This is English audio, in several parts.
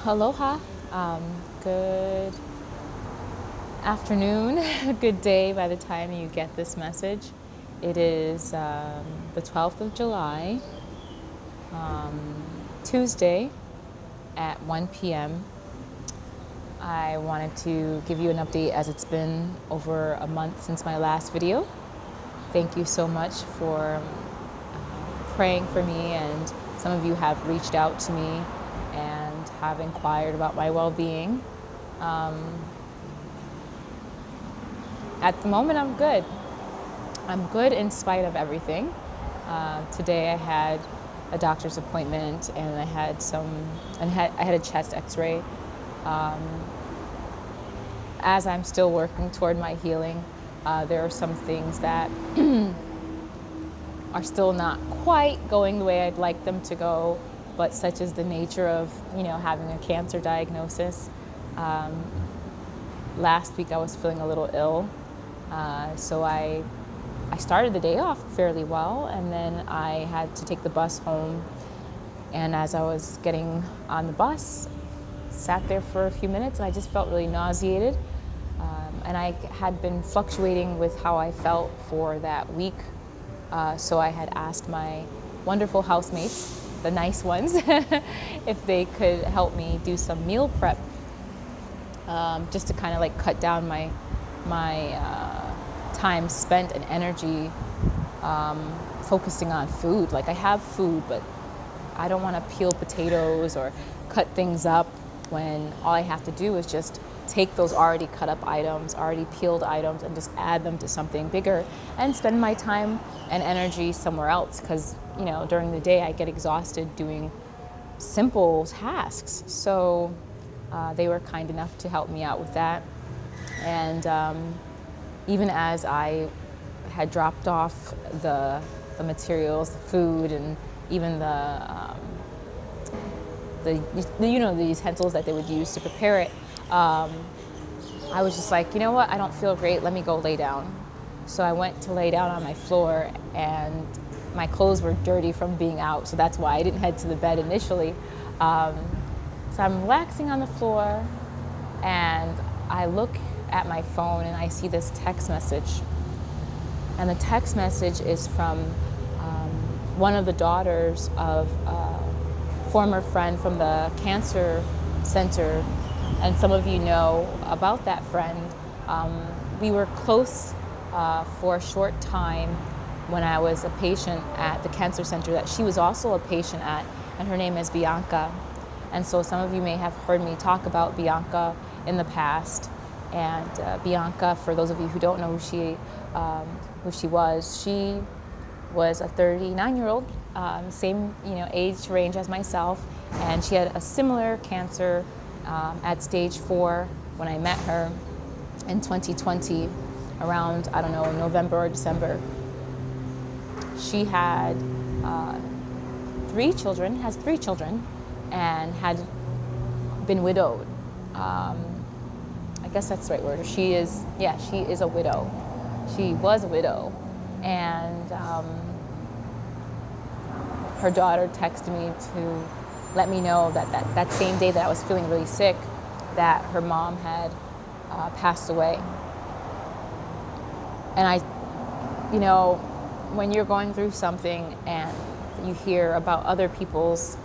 Aloha. Good afternoon, good day by the time you get this message. It is the 12th of July, Tuesday at 1 p.m. I wanted to give you an update as it's been over a month since my last video. Thank you so much for praying for me, and some of you have reached out to me and have inquired about my well-being. At the moment, I'm good. I'm good in spite of everything. Today I had a doctor's appointment, and I had a chest X-ray. As I'm still working toward my healing, there are some things that are still not quite going the way I'd like them to go, but such is the nature of, having a cancer diagnosis. Last week I was feeling a little ill, so I started the day off fairly well, and then I had to take the bus home. And as I was getting on the bus, sat there for a few minutes, and I just felt really nauseated. And I had been fluctuating with how I felt for that week. So I had asked my wonderful housemates, the nice ones, if they could help me do some meal prep, just to kind of like cut down my time spent and energy focusing on food. Like, I have food, but I don't want to peel potatoes or cut things up when all I have to do is just take those already cut up items, already peeled items, and just add them to something bigger and spend my time and energy somewhere else. Because, during the day I get exhausted doing simple tasks. So they were kind enough to help me out with that. And even as I had dropped off the materials, the food, and even the utensils that they would use to prepare it, I was just like, you know what, I don't feel great, let me go lay down. So I went to lay down on my floor, and my clothes were dirty from being out, so that's why I didn't head to the bed initially. So I'm relaxing on the floor, and I look at my phone and I see this text message. And the text message is from one of the daughters of a former friend from the cancer center. And some of you know about that friend. We were close for a short time when I was a patient at the cancer center that she was also a patient at, and her name is Bianca. And so some of you may have heard me talk about Bianca in the past. And Bianca, for those of you who don't know who she was a 39-year-old, same age range as myself, and she had a similar cancer at stage 4 when I met her in 2020, around, I don't know, November or December. She had has 3 children, and had been widowed. I guess that's the right word. She is a widow. She was a widow. And her daughter texted me to let me know that same day that I was feeling really sick, that her mom had passed away. And when you're going through something and you hear about other people's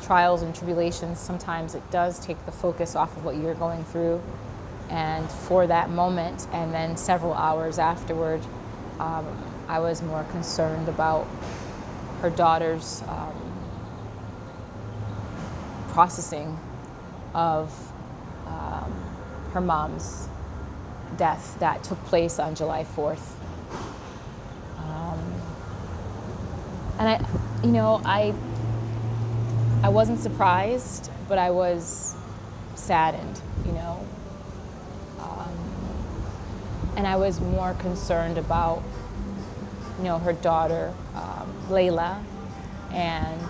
trials and tribulations, sometimes it does take the focus off of what you're going through. And for that moment, and then several hours afterward, I was more concerned about her daughter's processing of her mom's death that took place on July 4th. And I wasn't surprised, but I was saddened, and I was more concerned about, her daughter, Layla, and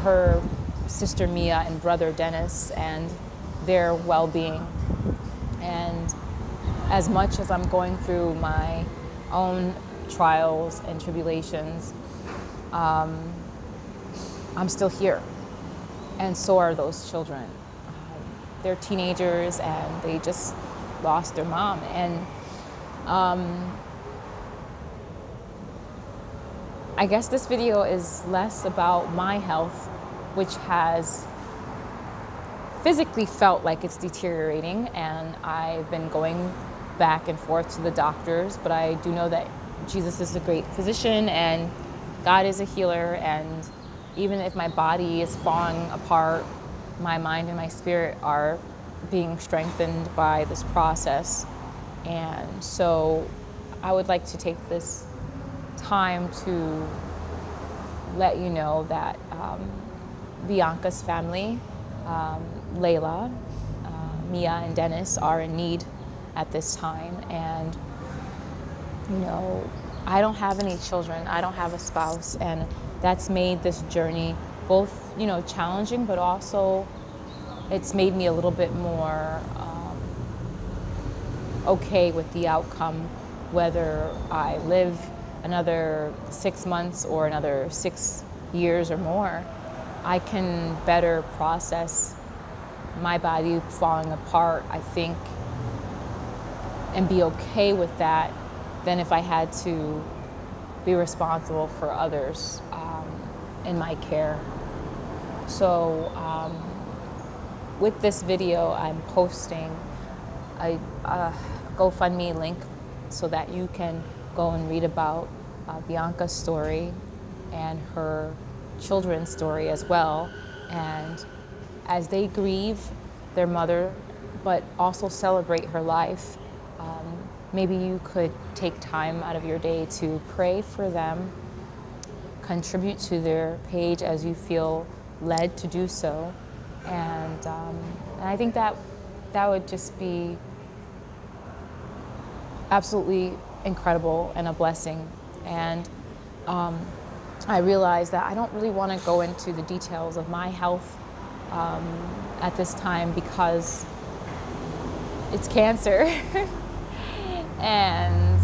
her sister Mia and brother Dennis, and their well-being. And as much as I'm going through my own trials and tribulations, I'm still here. and so are those children. They're teenagers and they just lost their mom. And I guess this video is less about my health, which has physically felt like it's deteriorating, and I've been going back and forth to the doctors, but I do know that Jesus is a great physician and God is a healer, and even if my body is falling apart, my mind and my spirit are being strengthened by this process. And so I would like to take this time to let you know that Bianca's family, Layla, Mia, and Dennis are in need at this time. And, you know, I don't have any children, I don't have a spouse, and that's made this journey both, you know, challenging, but also it's made me a little bit more okay with the outcome, whether I live another 6 months or another 6 years or more. I can better process my body falling apart, I think, and be okay with that than if I had to be responsible for others in my care. So with this video, I'm posting a GoFundMe link so that you can go and read about Bianca's story and her children's story as well. And as they grieve their mother, but also celebrate her life, maybe you could take time out of your day to pray for them, contribute to their page as you feel led to do so. And I think that would just be absolutely incredible and a blessing. And I realized that I don't really want to go into the details of my health at this time because it's cancer. And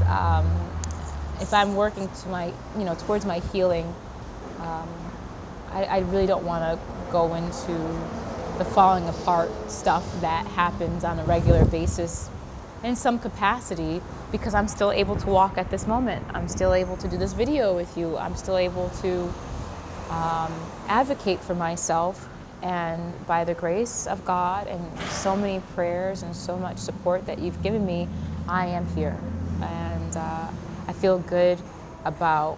if I'm working to my, towards my healing, I really don't want to go into the falling apart stuff that happens on a regular basis in some capacity, because I'm still able to walk at this moment. I'm still able to do this video with you. I'm still able to advocate for myself, and by the grace of God and so many prayers and so much support that you've given me, I am here. And I feel good about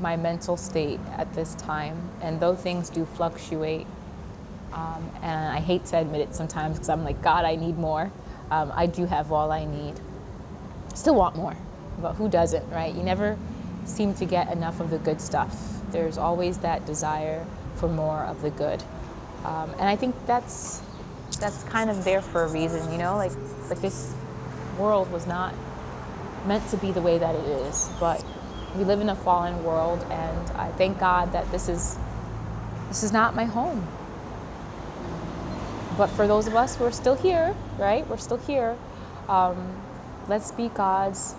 my mental state at this time. And though things do fluctuate, and I hate to admit it sometimes because I'm like, God, I need more. I do have all I need. Still want more, but who doesn't, right? You never seem to get enough of the good stuff. There's always that desire for more of the good. And I think that's kind of there for a reason, like this world was not meant to be the way that it is, but we live in a fallen world, and I thank God that this is not my home. But for those of us who are still here, right? We're still here. Let's be God's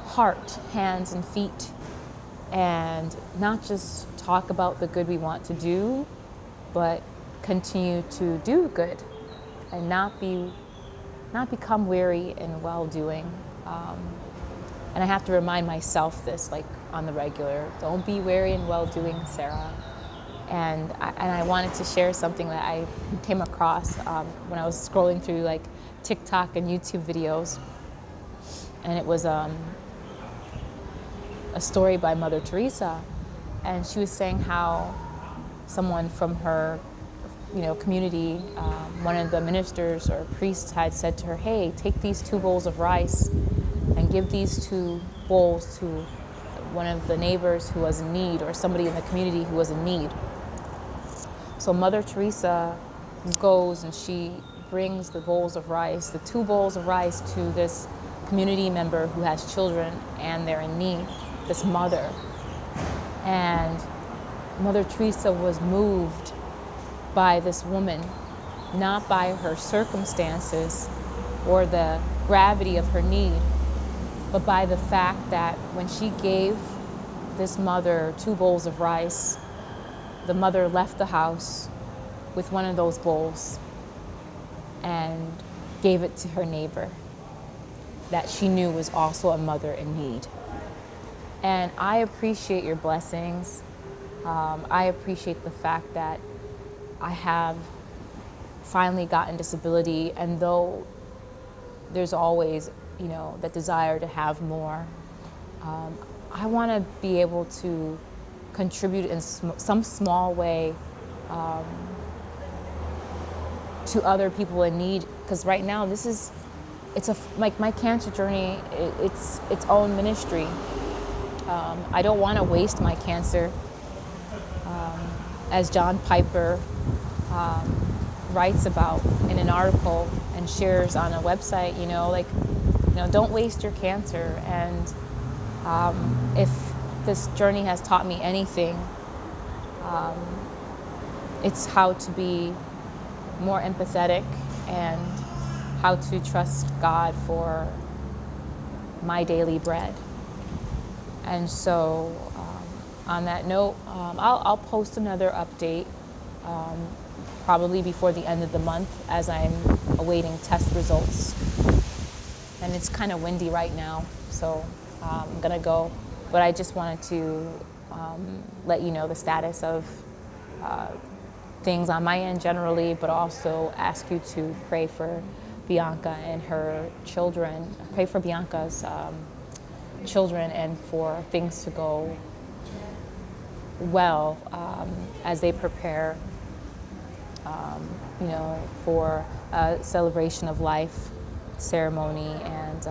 heart, hands, and feet, and not just talk about the good we want to do, but continue to do good and not become weary in well-doing. And I have to remind myself this, like, on the regular. Don't be weary in well-doing, Sarah. And I wanted to share something that I came across when I was scrolling through like TikTok and YouTube videos. And it was a story by Mother Teresa. And she was saying how someone from her community, one of the ministers or priests had said to her, hey, take these 2 bowls of rice and give these 2 bowls to one of the neighbors who was in need, or somebody in the community who was in need. So Mother Teresa goes and she brings the bowls of rice, the 2 bowls of rice, to this community member who has children and they're in need, this mother. And Mother Teresa was moved by this woman, not by her circumstances or the gravity of her need, but by the fact that when she gave this mother 2 bowls of rice, the mother left the house with one of those bowls and gave it to her neighbor that she knew was also a mother in need. And I appreciate your blessings. I appreciate the fact that I have finally gotten disability, and though there's always, that desire to have more, I want to be able to contribute in some small way to other people in need. Because right now, like my cancer journey, it's its own ministry. I don't want to waste my cancer. As John Piper writes about in an article and shares on a website, don't waste your cancer. And if this journey has taught me anything, it's how to be more empathetic and how to trust God for my daily bread. And so on that note, I'll post another update probably before the end of the month as I'm awaiting test results. And it's kind of windy right now, so I'm gonna go. But I just wanted to let you know the status of things on my end generally, but also ask you to pray for Bianca and her children. Pray for Bianca's children and for things to go well as they prepare, for a celebration of life ceremony. And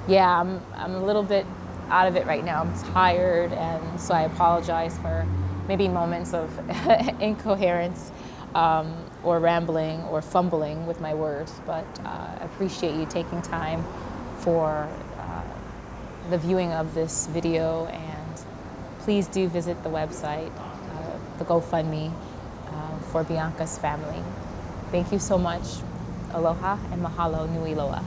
I'm a little bit out of it right now. I'm tired, and so I apologize for maybe moments of incoherence or rambling or fumbling with my words, but I appreciate you taking time for the viewing of this video, and please do visit the website, the GoFundMe for Bianca's family. Thank you so much. Aloha and mahalo nui loa.